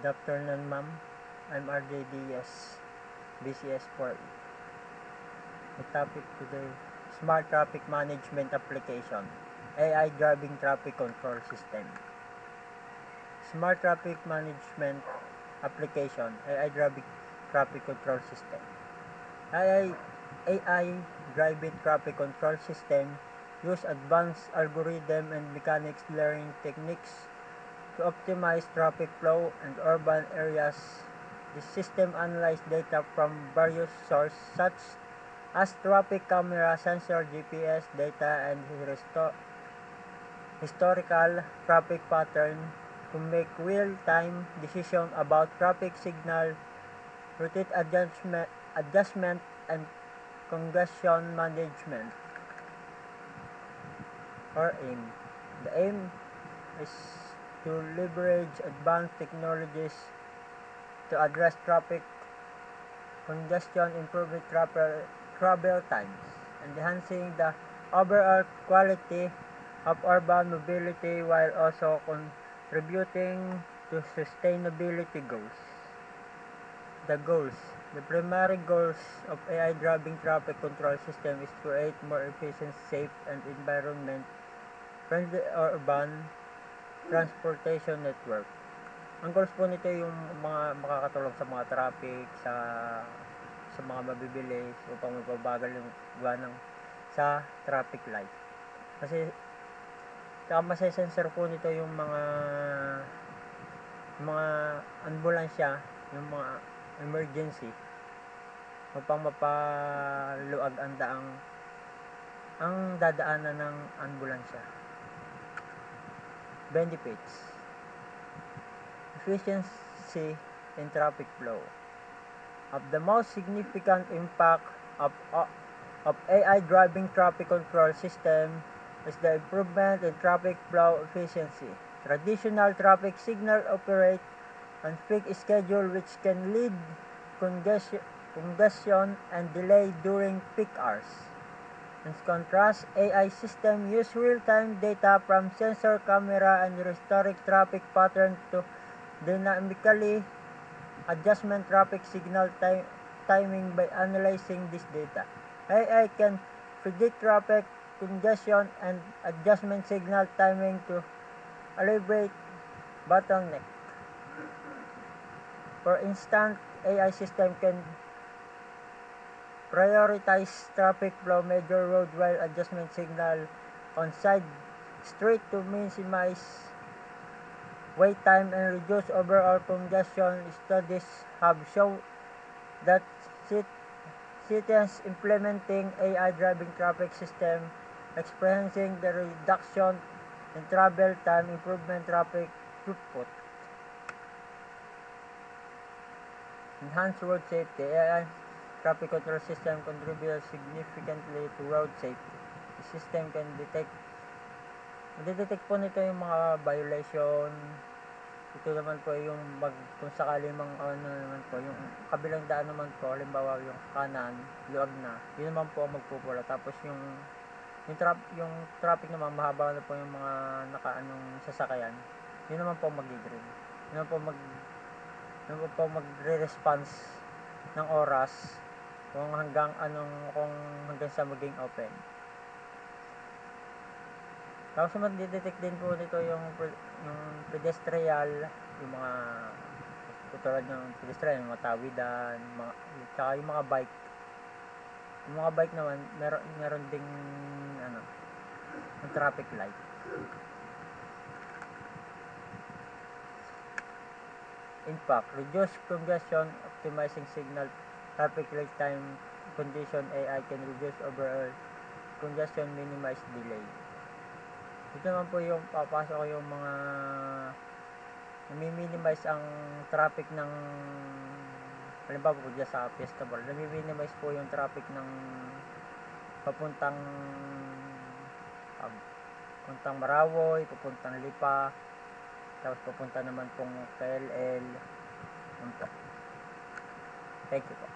Good afternoon, ma'am. I'm RJDS, BCS4E. The topic today, Smart Traffic Management Application, AI Driving Traffic Control System. Smart Traffic Management Application, AI Driving Traffic Control System. AI Driving Traffic Control System use advanced algorithm and mechanics learning techniques to optimize traffic flow in urban areas. The system analyzes data from various sources such as traffic camera, sensor, GPS data, and historical traffic pattern to make real-time decisions about traffic signal, route adjustment, and congestion management, or AIM. The AIM is to leverage advanced technologies to address traffic congestion, improving travel times, enhancing the overall quality of urban mobility while also contributing to sustainability goals. The primary goals of AI driving traffic control system is to create more efficient, safe, and environment-friendly urban transportation network. Ang goals po nito yung mga makakatulong sa mga traffic, sa mga mabibilis upang mapabagal yung gawa sa traffic light. Kasi saka masesensor po nito yung mga ambulansya, yung mga emergency upang mapaluag ang dadaanan ng ambulansya. Benefits: efficiency in traffic flow. Of the most significant impact of AI driving traffic control system is the improvement in traffic flow efficiency. Traditional traffic signal operate on fixed schedule which can lead congestion and delay during peak hours. In contrast, AI system use real-time data from sensor, camera, and historic traffic pattern to dynamically adjustment traffic signal timing by analyzing this data. AI can predict traffic congestion and adjustment signal timing to alleviate bottleneck. For instance, AI system can prioritize traffic flow, measure road while adjustment signal on side street to minimize wait time and reduce overall congestion. Studies have shown that cities implementing AI driving traffic system experiencing the reduction in travel time, improvement traffic throughput, enhanced road safety. AI traffic control system contributes significantly to road safety. The system can detect po nito yung mga violation. Ito naman po yung kung sakali naman po, yung kabilang daan naman po, halimbawa yung kanan, luag na, yun naman po ang magpupula. Tapos yung traffic naman, mahaba na po yung mga nakaanong sasakyan, yun naman po mag-green. Yun naman po magre-response ng oras kung hanggang sa maging open. Tapos mag-detect din po nito yung pedestrian, yung mga tutulad ng pedestrian, yung mga tawidan, tsaka yung mga bike. Yung mga bike naman, meron ding yung traffic light. Impact: reduce congestion, optimizing signal, traffic light time condition. AI can reduce overall congestion, minimize delay. Ito naman po yung papasok yung mga nami-minimize ang traffic ng, halimbawa po dyan sa Fiesta Bar, nami-minimize po yung traffic ng papuntang Marawoy, papuntang Lipa, tapos papunta naman pong KLL. Thank you po.